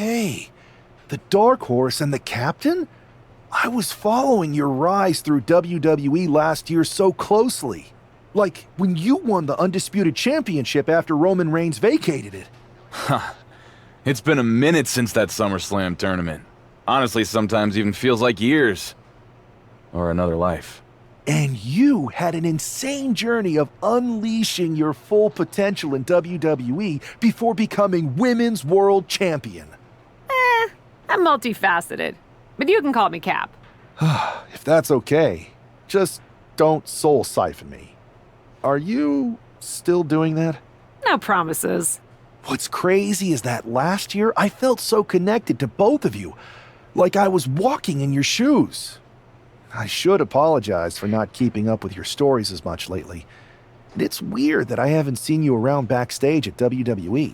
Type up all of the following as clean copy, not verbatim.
Hey, the Dark Horse and the Captain? I was following your rise through WWE last year so closely. Like when you won the Undisputed Championship after Roman Reigns vacated it. Huh. It's been a minute since that SummerSlam tournament. Honestly, sometimes even feels like years. Or another life. And you had an insane journey of unleashing your full potential in WWE before becoming Women's World Champion. I'm multifaceted. But you can call me Cap. If that's okay, just don't soul siphon me. Are you still doing that? No promises. What's crazy is that last year I felt so connected to both of you, like I was walking in your shoes. I should apologize for not keeping up with your stories as much lately. It's weird that I haven't seen you around backstage at WWE,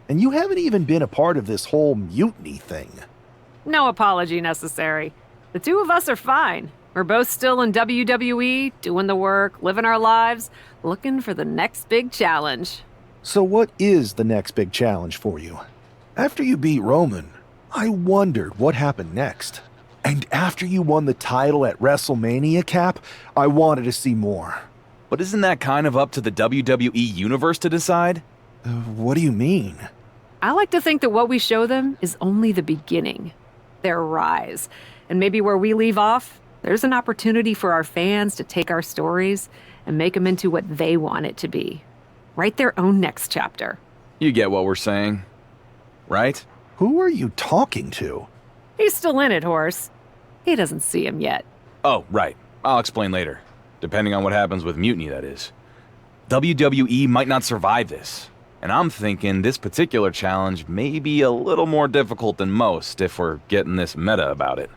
and you haven't even been a part of this whole mutiny thing. No apology necessary. The two of us are fine. We're both still in WWE, doing the work, living our lives, looking for the next big challenge. So what is the next big challenge for you? After you beat Roman, I wondered what happened next. And after you won the title at WrestleMania, Cap, I wanted to see more. But isn't that kind of up to the WWE Universe to decide? What do you mean? I like to think that what we show them is only the beginning. Their rise. And maybe where we leave off, there's an opportunity for our fans to take our stories and make them into what they want it to be. Write their own next chapter. You get what we're saying, right? Who are you talking to? He's still in it, Horse. He doesn't see him yet. Oh, right. I'll explain later. Depending on what happens with Mutiny, that is. WWE might not survive this. And I'm thinking this particular challenge may be a little more difficult than most if we're getting this meta about it.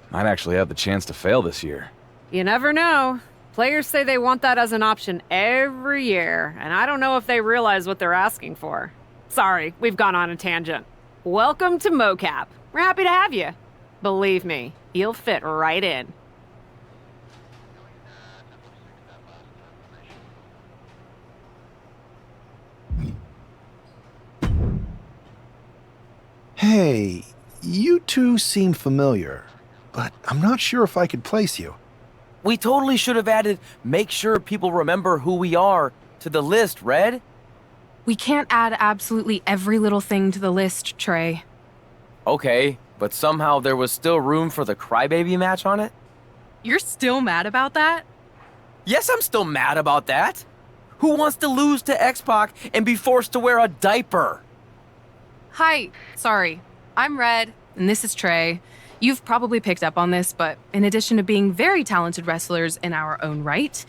Might actually have the chance to fail this year. You never know. Players say they want that as an option every year, and I don't know if they realize what they're asking for. Sorry, we've gone on a tangent. Welcome to MoCap. We're happy to have you. Believe me, you'll fit right in. Hey, you two seem familiar, but I'm not sure if I could place you. We totally should have added make sure people remember who we are to the list, Red. We can't add absolutely every little thing to the list, Trey. Okay, but somehow there was still room for the crybaby match on it? You're still mad about that? Yes, I'm still mad about that. Who wants to lose to X-Pac and be forced to wear a diaper? Hi, sorry. I'm Red, and this is Trey. You've probably picked up on this, but in addition to being very talented wrestlers in our own right,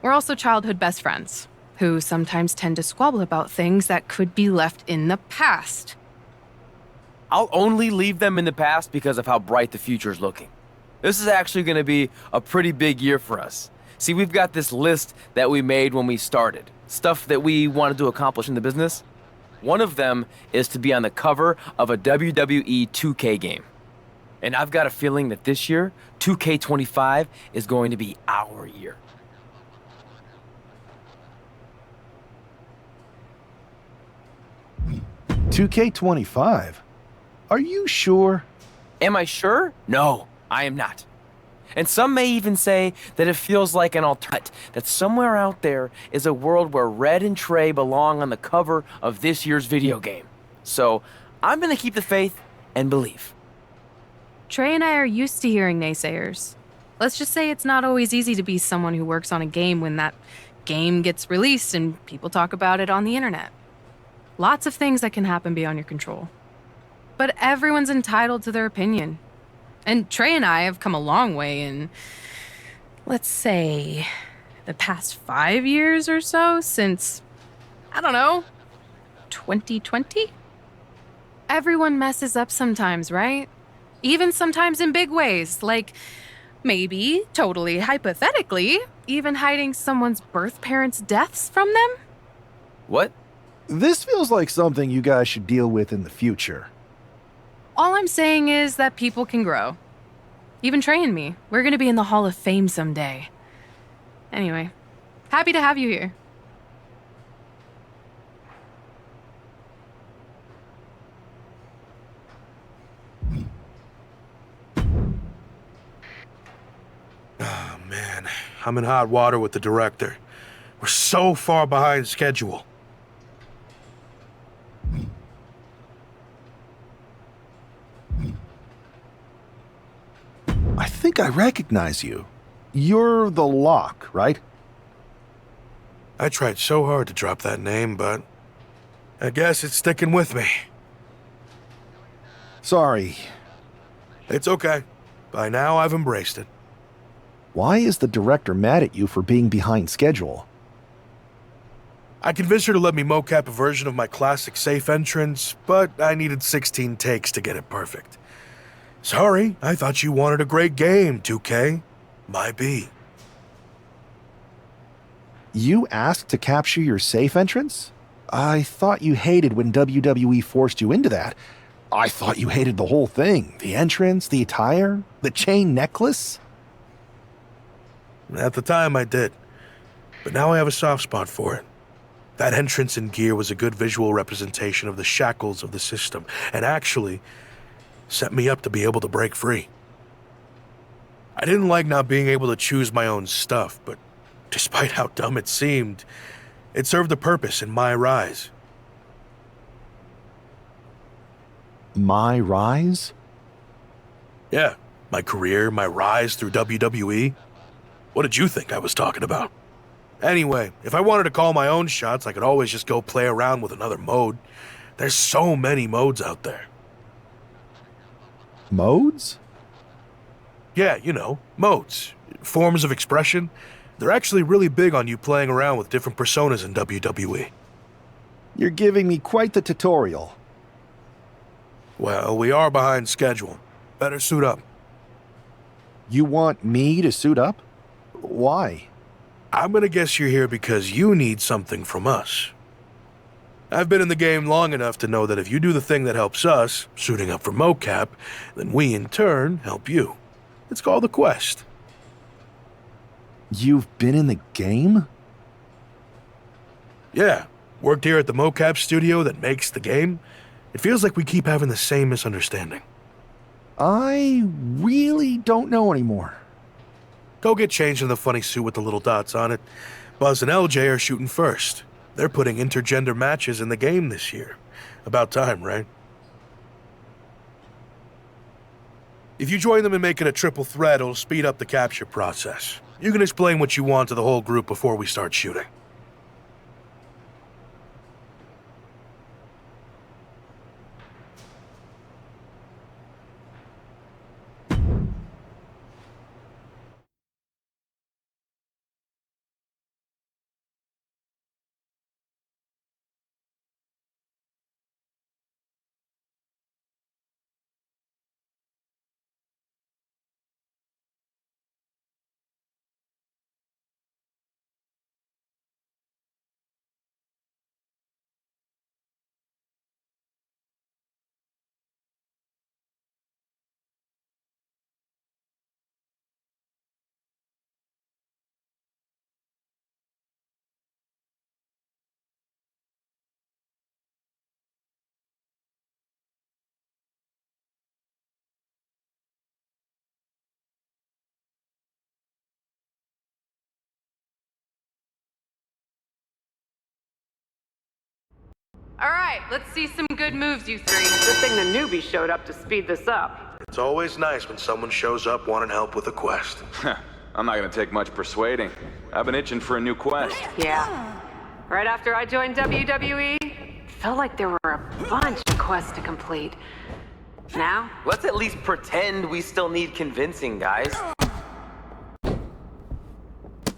we're also childhood best friends, who sometimes tend to squabble about things that could be left in the past. I'll only leave them in the past because of how bright the future's looking. This is actually going to be a pretty big year for us. See, we've got this list that we made when we started. Stuff that we wanted to accomplish in the business. One of them is to be on the cover of a WWE 2K game. And I've got a feeling that this year, 2K25 is going to be our year. $2K25? Are you sure? Am I sure? No, I am not. And some may even say that it feels like an alternate, that somewhere out there is a world where Red and Trey belong on the cover of this year's video game. So I'm gonna keep the faith and believe. Trey and I are used to hearing naysayers. Let's just say it's not always easy to be someone who works on a game when that game gets released and people talk about it on the internet. Lots of things that can happen beyond your control. But everyone's entitled to their opinion. And Trey and I have come a long way in, let's say, the past 5 years or so since, I don't know, 2020? Everyone messes up sometimes, right? Even sometimes in big ways, like maybe, totally hypothetically, even hiding someone's birth parents' deaths from them? What? This feels like something you guys should deal with in the future. All I'm saying is that people can grow. Even Trey and me. We're gonna be in the Hall of Fame someday. Anyway, happy to have you here. I'm in hot water with the director. We're so far behind schedule. I think I recognize you. You're the Lock, right? I tried so hard to drop that name, but I guess it's sticking with me. Sorry. It's okay. By now, I've embraced it. Why is the director mad at you for being behind schedule? I convinced her to let me mocap a version of my classic safe entrance, but I needed 16 takes to get it perfect. Sorry, I thought you wanted a great game, 2K. My B. You asked to capture your safe entrance? I thought you hated when WWE forced you into that. I thought you hated the whole thing. The entrance, the attire, the chain necklace. At the time, I did. But now I have a soft spot for it. That entrance and gear was a good visual representation of the shackles of the system, and actually set me up to be able to break free. I didn't like not being able to choose my own stuff, but despite how dumb it seemed, it served a purpose in my rise. My rise? Yeah, my career, my rise through WWE. What did you think I was talking about? Anyway, if I wanted to call my own shots, I could always just go play around with another mode. There's so many modes out there. Modes? Yeah, you know, modes. Forms of expression. They're actually really big on you playing around with different personas in WWE. You're giving me quite the tutorial. Well, we are behind schedule. Better suit up. You want me to suit up? Why? I'm gonna guess you're here because you need something from us. I've been in the game long enough to know that if you do the thing that helps us, suiting up for mocap, then we in turn help you. It's called a quest. You've been in the game? Yeah, worked here at the mocap studio that makes the game. It feels like we keep having the same misunderstanding. I really don't know anymore. Go get changed in the funny suit with the little dots on it. Buzz and LJ are shooting first. They're putting intergender matches in the game this year. About time, right? If you join them and make it a triple threat, it'll speed up the capture process. You can explain what you want to the whole group before we start shooting. All right, let's see some good moves, you three. Good thing the newbie showed up to speed this up. It's always nice when someone shows up wanting help with a quest. I'm not gonna take much persuading. I've been itching for a new quest. Yeah. Right after I joined WWE, felt like there were a bunch of quests to complete. Now? Let's at least pretend we still need convincing, guys.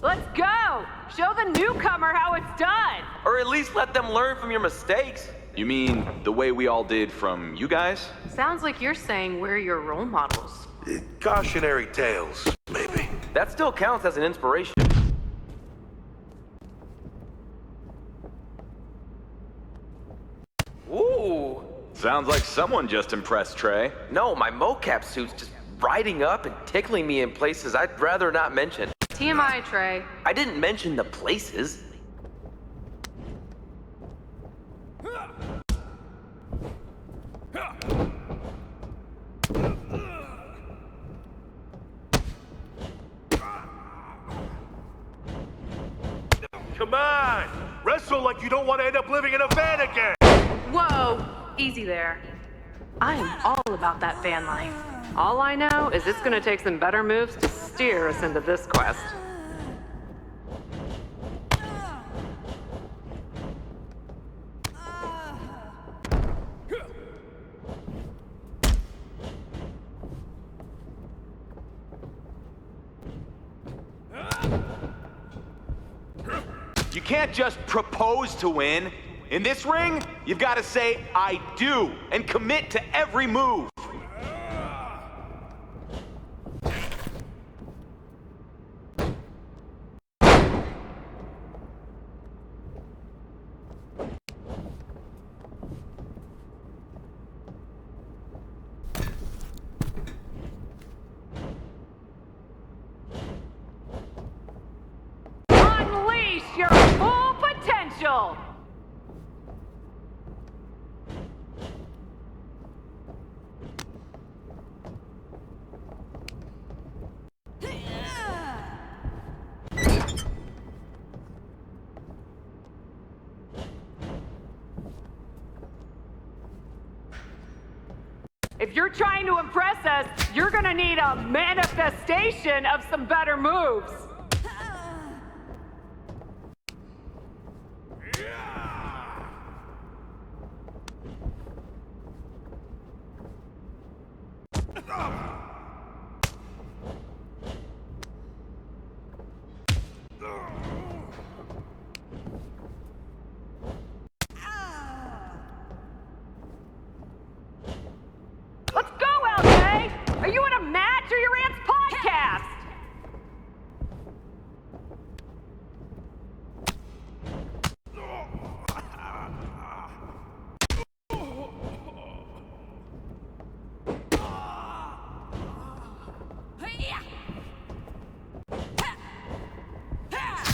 Let's go! Show the newcomer how it's done! Or at least let them learn from your mistakes. You mean the way we all did from you guys? Sounds like you're saying we're your role models. Cautionary tales, maybe. That still counts as an inspiration. Ooh. Sounds like someone just impressed Trey. No, my mocap suit's just riding up and tickling me in places I'd rather not mention. TMI, Trey. I didn't mention the places. whistle like you don't want to end up living in a van again! Whoa! Easy there. I am all about that van life. All I know is it's gonna take some better moves to steer us into this quest. You can't just propose to win. In this ring, you've got to say, I do, and commit to every move. Unleash your full potential! If you're trying to impress us, you're gonna need a manifestation of some better moves. Let's go, LJ! Are you in a match or your aunt's podcast?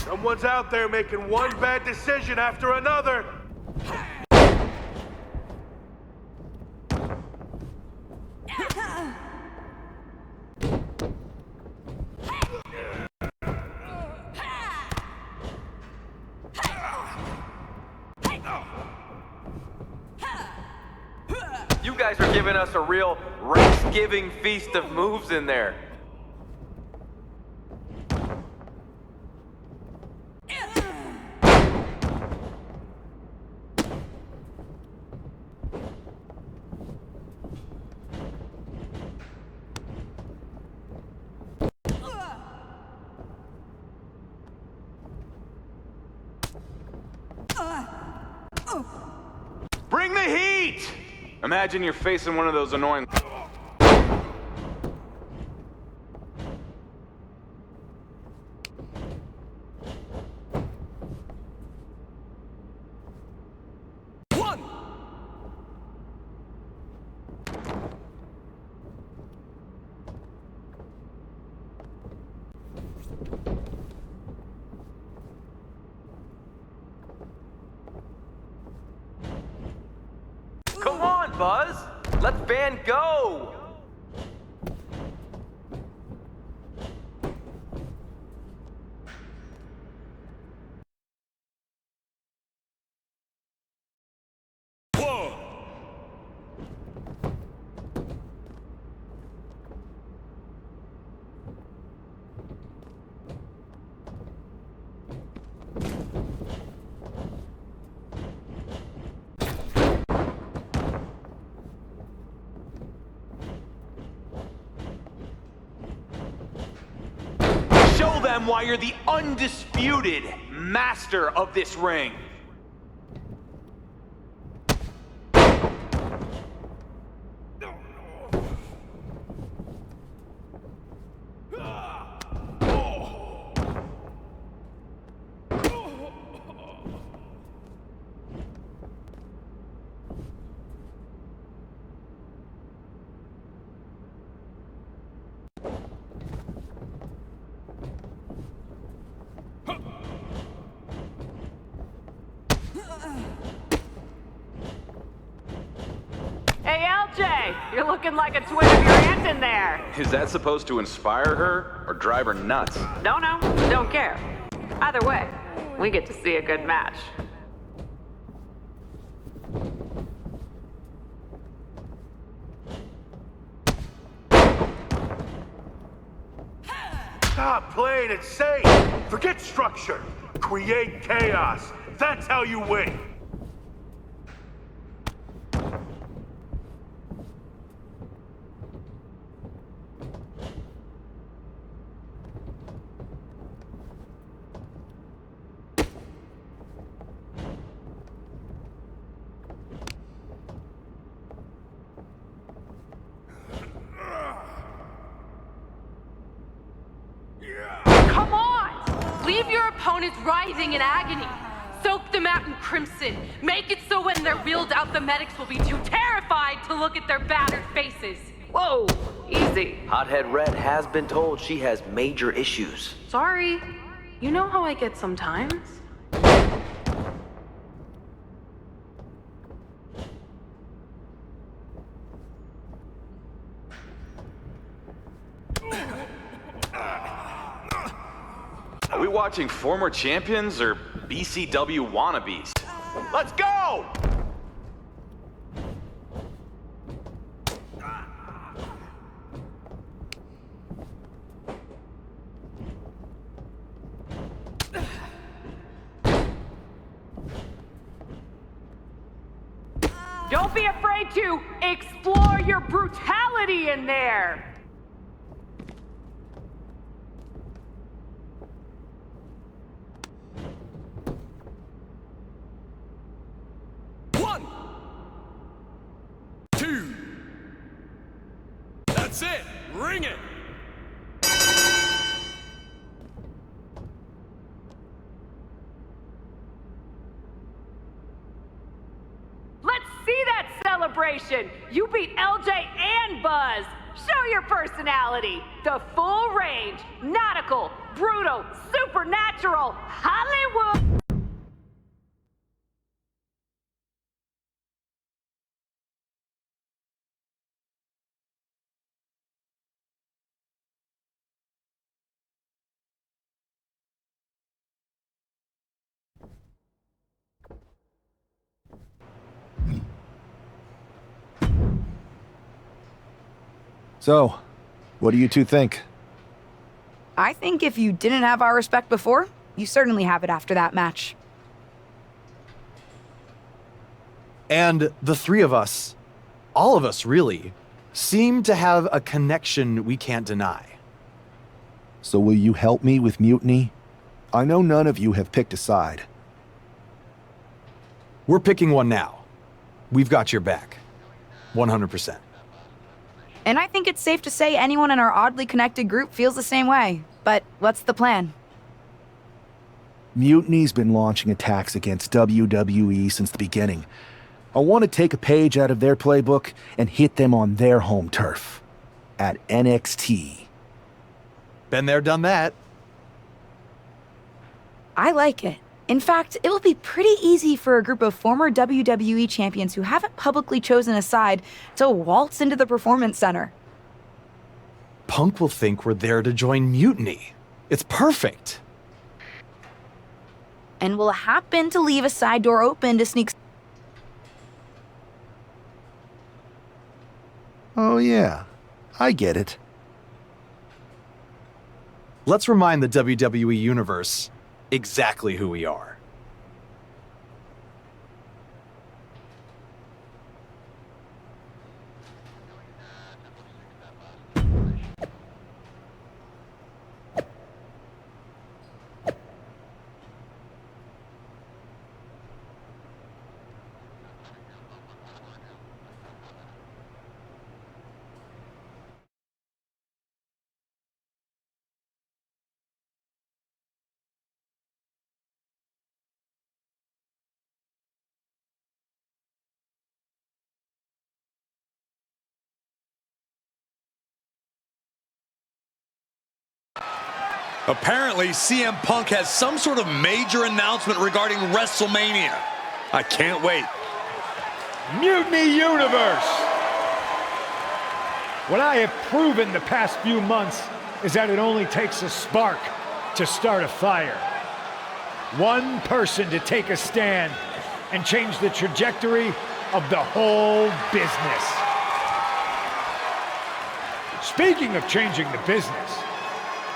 Someone's out there making one bad decision after another! You guys are giving us a real race-giving feast of moves in there. Bring the heat! Imagine you're facing one of those annoying... Come on, Buzz! Let Van go! Show them why you're the undisputed master of this ring. Hey, LJ! You're looking like a twin of your aunt in there! Is that supposed to inspire her or drive her nuts? Don't know, don't care. Either way, we get to see a good match. Stop playing it safe. Forget structure. Create chaos. That's how you win. Come on! Leave your opponents writhing in agony. Soak them out in crimson. Make it so when they're wheeled out, the medics will be too terrified to look at their battered faces. Whoa, easy. Hothead Red has been told she has major issues. Sorry. You know how I get sometimes. Are we watching former champions or BCW wannabes? Let's go! Don't be afraid to explore your brutality in there. One, two. That's it. Ring it. Let's see that celebration. You beat LJ and Buzz. Show your personality. The full range. Nautical, brutal, supernatural, Hollywood. So, what do you two think? I think if you didn't have our respect before, you certainly have it after that match. And the three of us, all of us really, seem to have a connection we can't deny. So will you help me with mutiny? I know none of you have picked a side. We're picking one now. We've got your back. 100%. And I think it's safe to say anyone in our oddly connected group feels the same way. But what's the plan? Mutiny's been launching attacks against WWE since the beginning. I want to take a page out of their playbook and hit them on their home turf. At NXT. Been there, done that. I like it. In fact, it will be pretty easy for a group of former WWE champions who haven't publicly chosen a side to waltz into the Performance Center. Punk will think we're there to join Mutiny. It's perfect. And we'll happen to leave a side door open to sneak. Oh yeah, I get it. Let's remind the WWE Universe exactly who we are. Apparently, CM Punk has some sort of major announcement regarding WrestleMania. I can't wait. Mutiny Universe! What I have proven the past few months is that it only takes a spark to start a fire. One person to take a stand and change the trajectory of the whole business. Speaking of changing the business,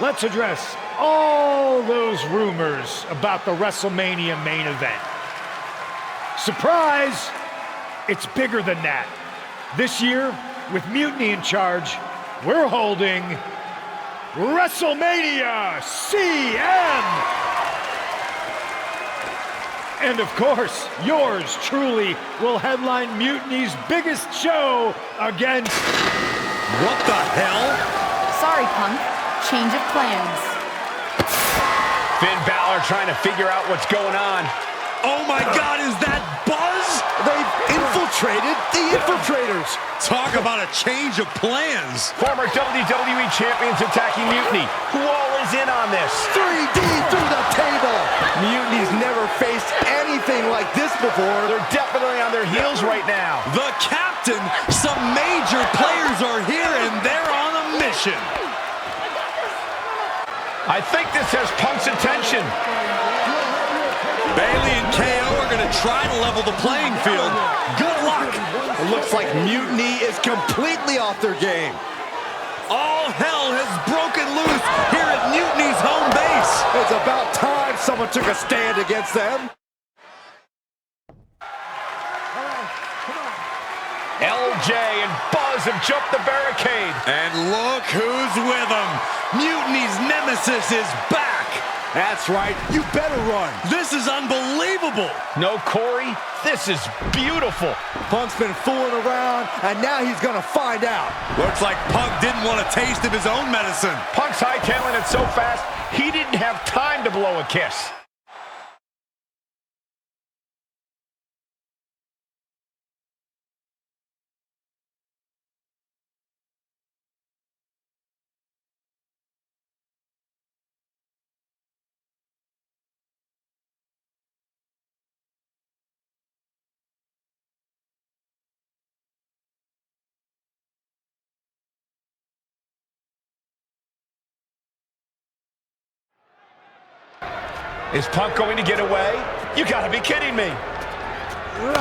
let's address all those rumors about the WrestleMania main event. Surprise! It's bigger than that. This year, with Mutiny in charge, we're holding WrestleMania CM! And of course, yours truly will headline Mutiny's biggest show against... What the hell? Sorry, Punk. Change of plans. Finn Balor trying to figure out what's going on. Oh my God, is that Buzz? They've infiltrated the infiltrators. Talk about a change of plans. Former WWE champions attacking Mutiny. Who all is in on this? 3D through the table. Mutiny's never faced anything like this before. They're definitely on their heels right now. The captain, some major players are here and they're on a mission. I think this has Punk's attention. Bailey and KO are going to try to level the playing field. Good luck. It looks like Mutiny is completely off their game. All hell has broken loose here at Mutiny's home base. It's about time someone took a stand against them. LJ and Buzz have jumped the barricade. And look who's with them. Mutiny's nemesis is back. That's right. You better run. This is unbelievable. No, Corey, this is beautiful. Punk's been fooling around, and now he's going to find out. Looks like Punk didn't want a taste of his own medicine. Punk's hightailing it so fast, he didn't have time to blow a kiss. Is Punk going to get away? You gotta be kidding me.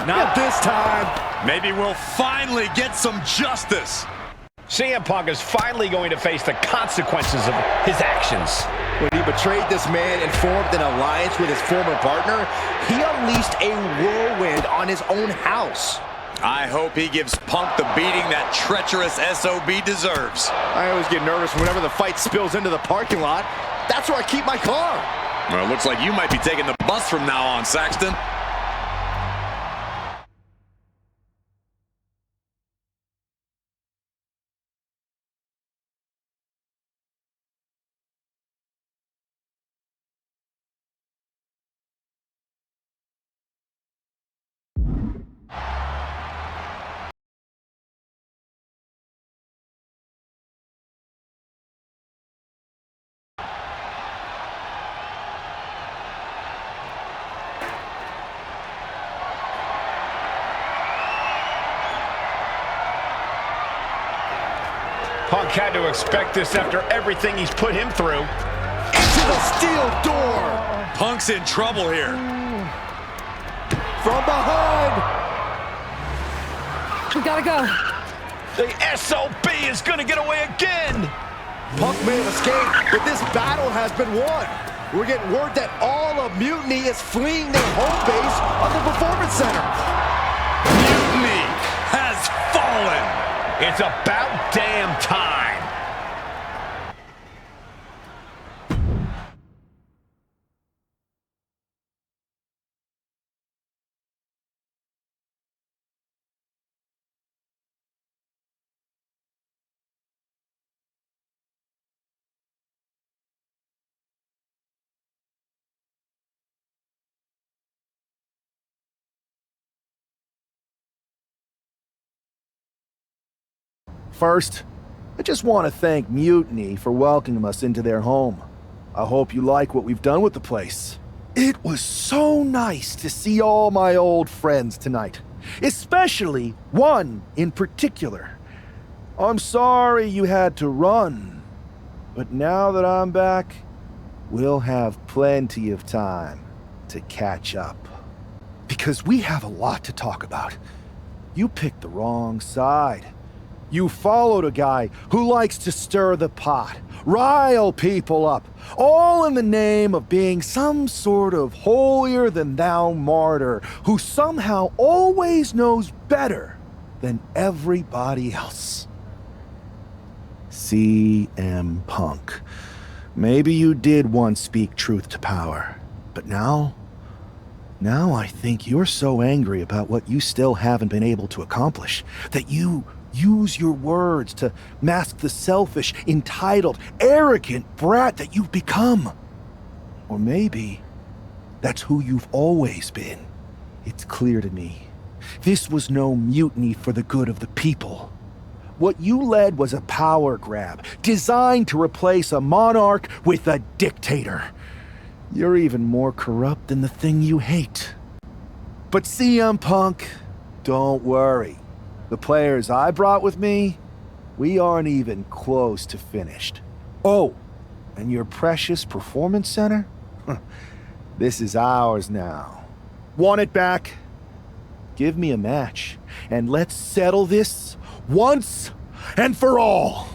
Not this time. Maybe we'll finally get some justice. CM Punk is finally going to face the consequences of his actions. When he betrayed this man and formed an alliance with his former partner, he unleashed a whirlwind on his own house. I hope he gives Punk the beating that treacherous SOB deserves. I always get nervous whenever the fight spills into the parking lot. That's where I keep my car. Well, it looks like you might be taking the bus from now on, Saxton. Punk had to expect this after everything he's put him through. Into the steel door. Punk's in trouble here. From behind. We gotta go. The SOB is gonna get away again. Punk may have escaped, but this battle has been won. We're getting word that all of Mutiny is fleeing their home base of the Performance Center. Mutiny has fallen. It's about damn time. First, I just want to thank Mutiny for welcoming us into their home. I hope you like what we've done with the place. It was so nice to see all my old friends tonight, especially one in particular. I'm sorry you had to run, but now that I'm back, we'll have plenty of time to catch up. Because we have a lot to talk about. You picked the wrong side. You followed a guy who likes to stir the pot, rile people up, all in the name of being some sort of holier-than-thou martyr who somehow always knows better than everybody else. CM Punk. Maybe you did once speak truth to power, but now I think you're so angry about what you still haven't been able to accomplish that you use your words to mask the selfish, entitled, arrogant brat that you've become. Or maybe that's who you've always been. It's clear to me. This was no mutiny for the good of the people. What you led was a power grab, designed to replace a monarch with a dictator. You're even more corrupt than the thing you hate. But CM Punk, don't worry. The players I brought with me, we aren't even close to finished. Oh, and your precious performance center? This is ours now. Want it back? Give me a match, and let's settle this once and for all.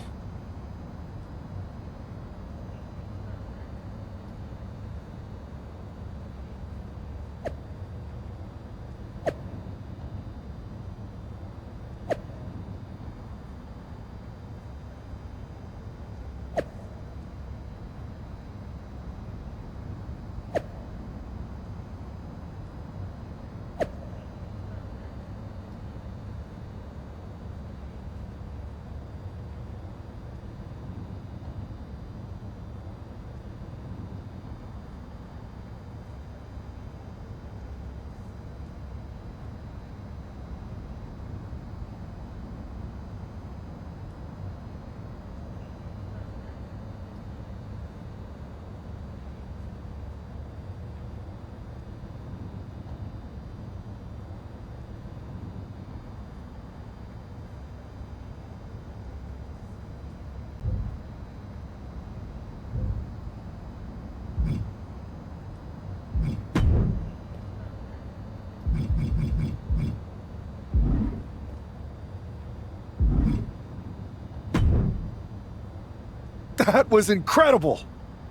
That was incredible!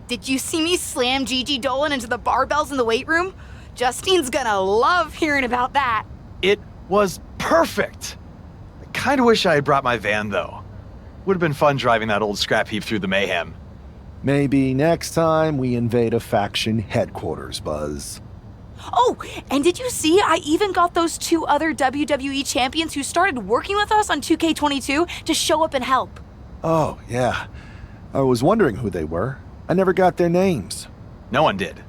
Did you see me slam Gigi Dolan into the barbells in the weight room? Justine's gonna love hearing about that. It was perfect. I kind of wish I had brought my van, though. Would have been fun driving that old scrap heap through the mayhem. Maybe next time we invade a faction headquarters, Buzz. Oh, and did you see I even got those 2 other WWE champions who started working with us on 2K22 to show up and help? Oh, yeah. I was wondering who they were. I never got their names. No one did.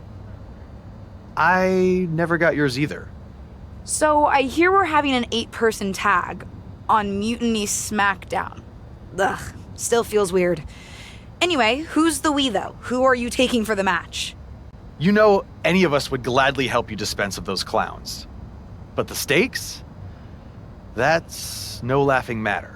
I never got yours either. So I hear we're having an 8-person tag on Mutiny SmackDown. Ugh, still feels weird. Anyway, who's the we, though? Who are you taking for the match? You know, any of us would gladly help you dispense of those clowns. But the stakes? That's no laughing matter.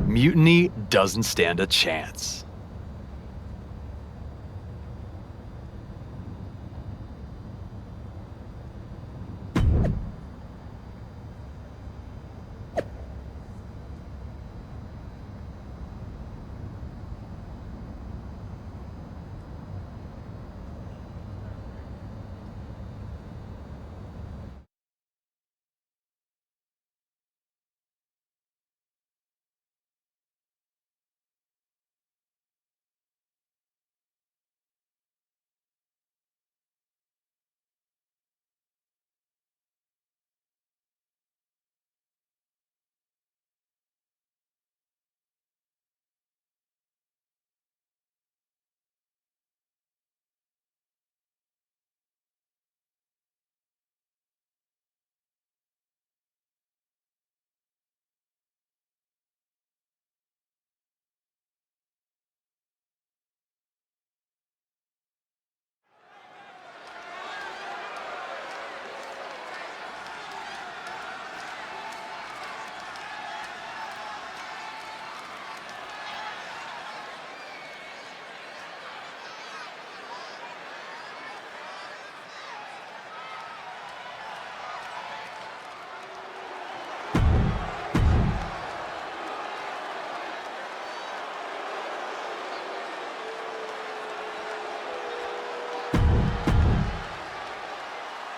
Mutiny doesn't stand a chance.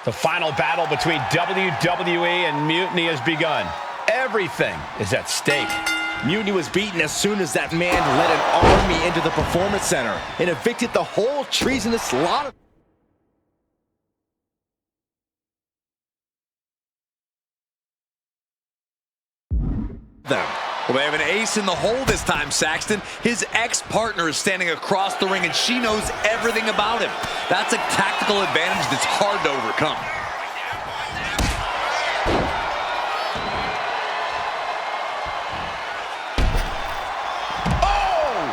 The final battle between WWE and Mutiny has begun. Everything is at stake. Mutiny was beaten as soon as that man led an army into the Performance Center and evicted the whole treasonous lot of... them. Well, they have an ace in the hole this time, Saxton. His ex-partner is standing across the ring, and she knows everything about him. That's a tactical advantage that's hard to overcome. Oh!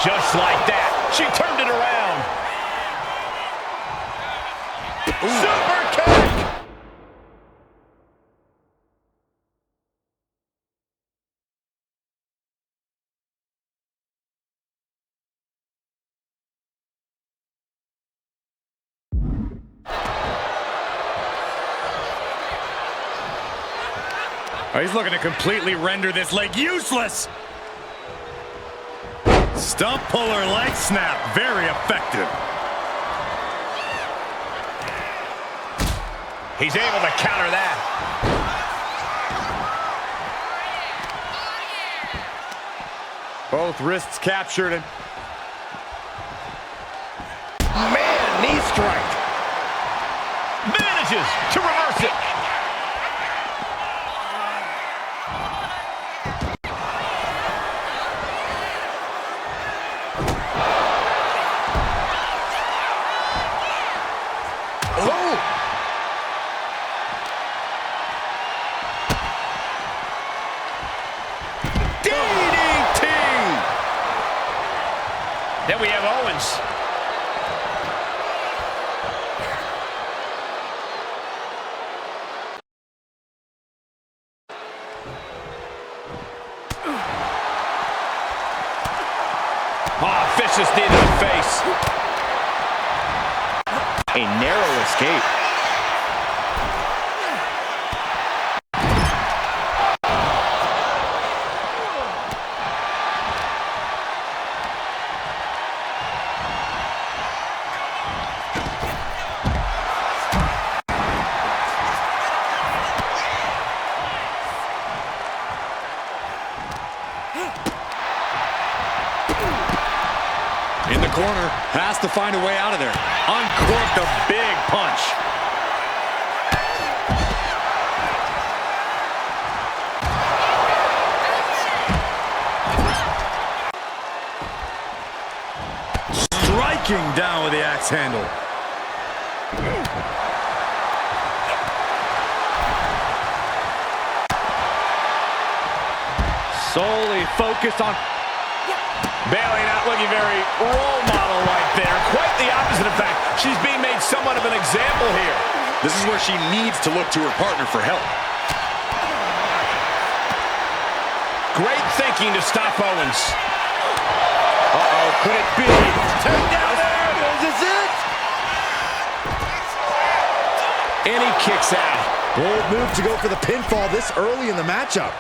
Just like that, she turned it around. Super kick! Oh, he's looking to completely render this leg useless. Stump puller leg snap, very effective. He's able to counter that. Both wrists captured and... Man, knee strike. Manages to reverse it. Then we have Owens. Oh, vicious knee to the face. A narrow escape. In the corner, has to find a way out of there. Uncorked a big punch. Striking down with the axe handle. Solely focused on... Bailing out, looking very role model right there. Quite the opposite, in fact. She's being made somewhat of an example here. This is where she needs to look to her partner for help. Great thinking to stop Owens. Uh-oh, could it be? Take down there! This is it! And he kicks out. Bold move to go for the pinfall this early in the matchup.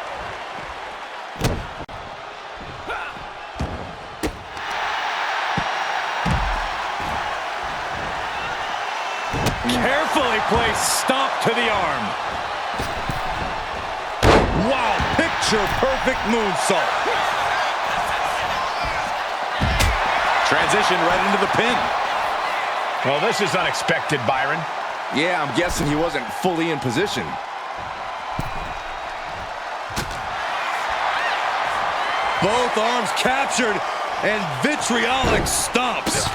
Carefully placed stomp to the arm. Wow, picture-perfect moonsault. Transition right into the pin. Well, this is unexpected, Byron. Yeah, I'm guessing he wasn't fully in position. Both arms captured and vitriolic stomps.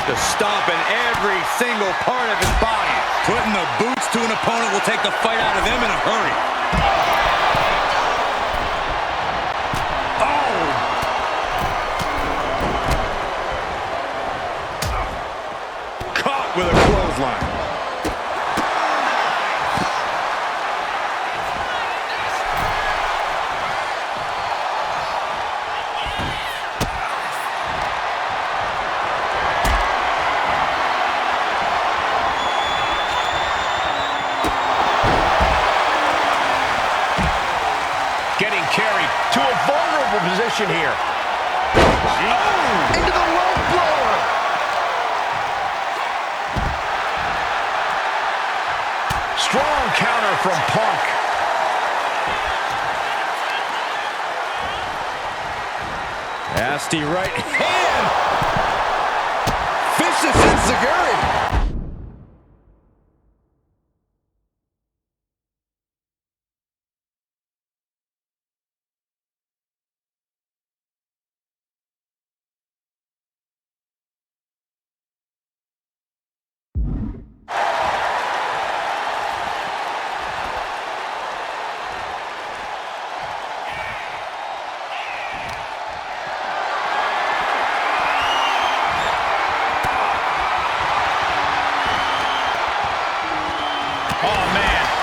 The stomp in every single part of his body. Putting the boots to an opponent will take the fight out of them in a hurry. Oh! Caught with a clothesline. Getting carried to a vulnerable position here. Into the low blower. Strong counter from Punk. Nasty right hand. Vicious enziguri.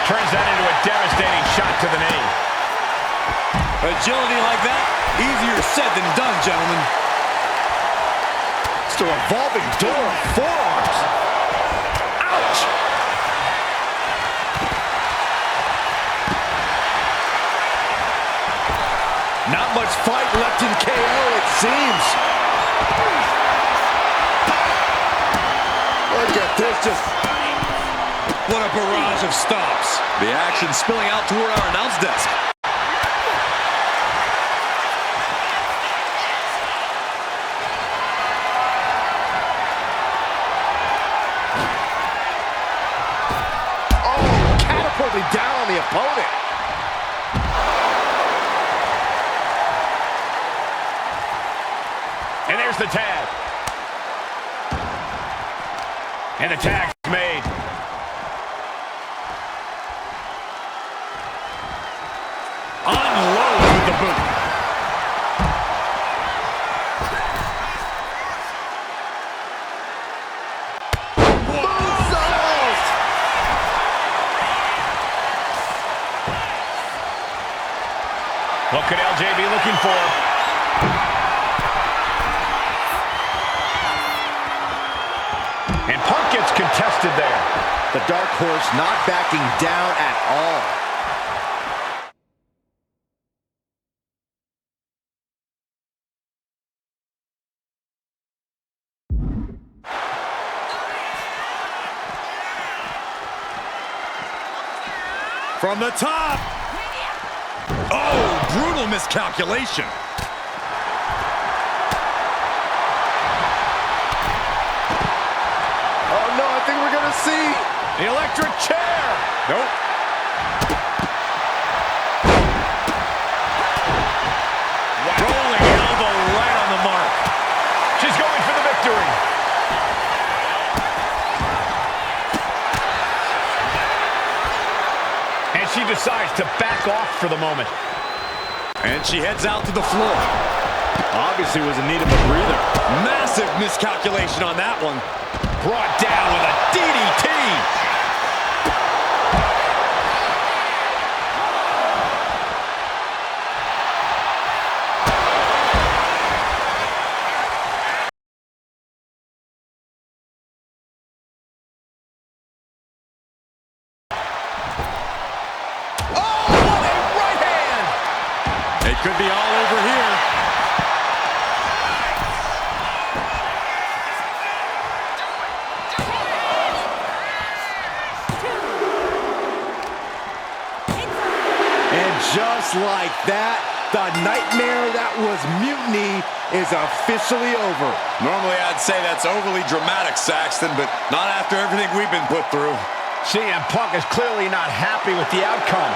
Turns that into a devastating shot to the knee. Agility like that, easier said than done, gentlemen. It's a revolving door of forearms. Ouch! Not much fight left in KO, it seems. Look at this, just... What a barrage of stops. The action spilling out toward our announce desk. Oh, catapulting down on the opponent. And there's the tag. And the tag's made. Unload with the boot. What could LJ be looking for? And Punk gets contested there. The Dark Horse not backing down at all. From the top. Oh, brutal miscalculation. Oh no, I think we're gonna see the electric chair. Nope. Wow. Rolling elbow right on the mark. She's going for the victory. She decides to back off for the moment. And she heads out to the floor. Obviously was in need of a breather. Massive miscalculation on that one. Brought down with a DDT. Could be all over here. And just like that, the nightmare that was Mutiny is officially over. Normally I'd say that's overly dramatic, Saxton, but not after everything we've been put through. CM Punk is clearly not happy with the outcome.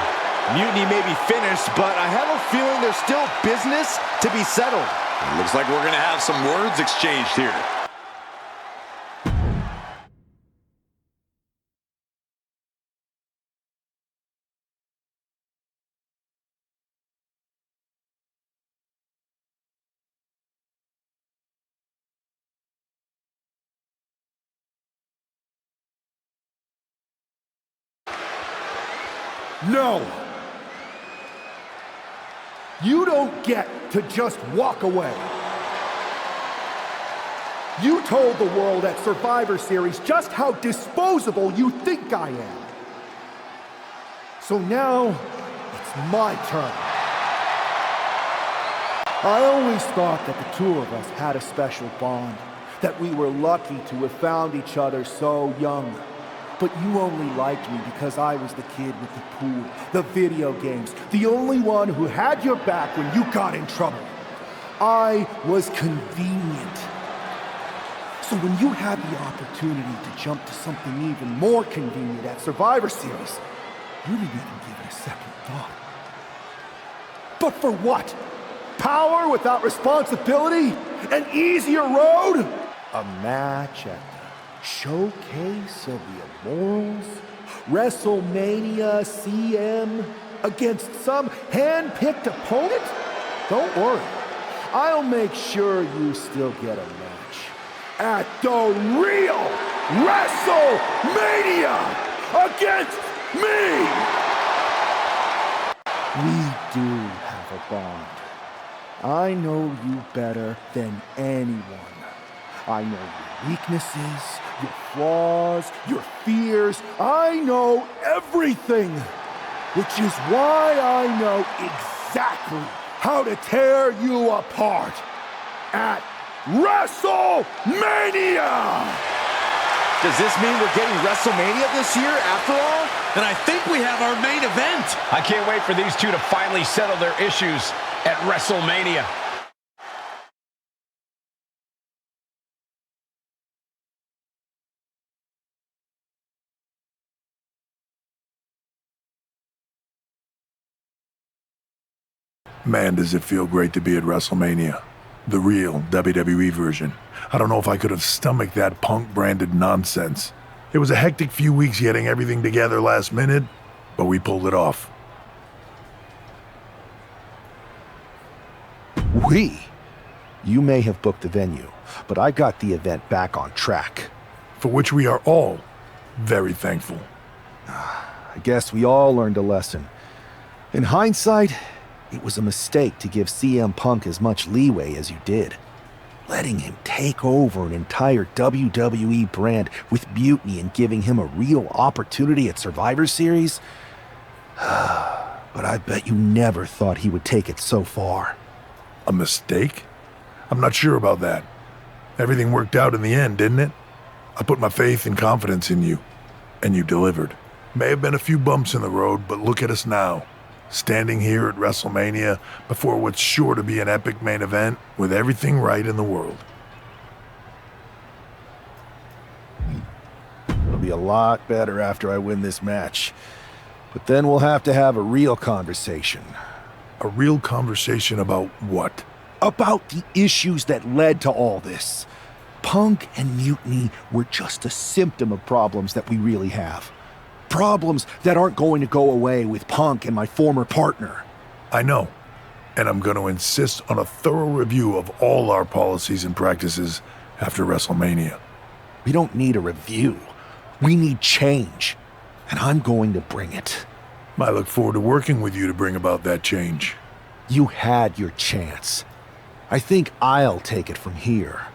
Mutiny may be finished, but I have a feeling there's still business to be settled. It looks like we're going to have some words exchanged here. No! You don't get to just walk away. You told the world at Survivor Series just how disposable you think I am. So now, it's my turn. I always thought that the two of us had a special bond, that we were lucky to have found each other so young. But you only liked me because I was the kid with the pool, the video games, the only one who had your back when you got in trouble. I was convenient. So when you had the opportunity to jump to something even more convenient at Survivor Series, you didn't even give it a second thought. But for what? Power without responsibility? An easier road? A match at the Showcase of the Immortals? WrestleMania CM against some hand-picked opponent? Don't worry. I'll make sure you still get a match at the real WrestleMania against me! We do have a bond. I know you better than anyone. I know your weaknesses, your flaws, your fears. I know everything, which is why I know exactly how to tear you apart at WrestleMania! Does this mean we're getting WrestleMania this year after all? Then I think we have our main event. I can't wait for these two to finally settle their issues at WrestleMania. Man, does it feel great to be at WrestleMania. The real WWE version. I don't know if I could have stomached that Punk-branded nonsense. It was a hectic few weeks getting everything together last minute, but we pulled it off. We? You may have booked the venue, but I got the event back on track. For which we are all very thankful. I guess we all learned a lesson. In hindsight, it was a mistake to give CM Punk as much leeway as you did. Letting him take over an entire WWE brand with Mutiny and giving him a real opportunity at Survivor Series? But I bet you never thought he would take it so far. A mistake? I'm not sure about that. Everything worked out in the end, didn't it? I put my faith and confidence in you, and you delivered. May have been a few bumps in the road, but look at us now. Standing here at WrestleMania before what's sure to be an epic main event with everything right in the world. It'll be a lot better after I win this match. But then we'll have to have a real conversation. A real conversation about what? About the issues that led to all this. Punk and Mutiny were just a symptom of problems that we really have. Problems that aren't going to go away with Punk and my former partner. I know. And I'm going to insist on a thorough review of all our policies and practices after WrestleMania. We don't need a review. We need change. And I'm going to bring it. I look forward to working with you to bring about that change. You had your chance. I think I'll take it from here.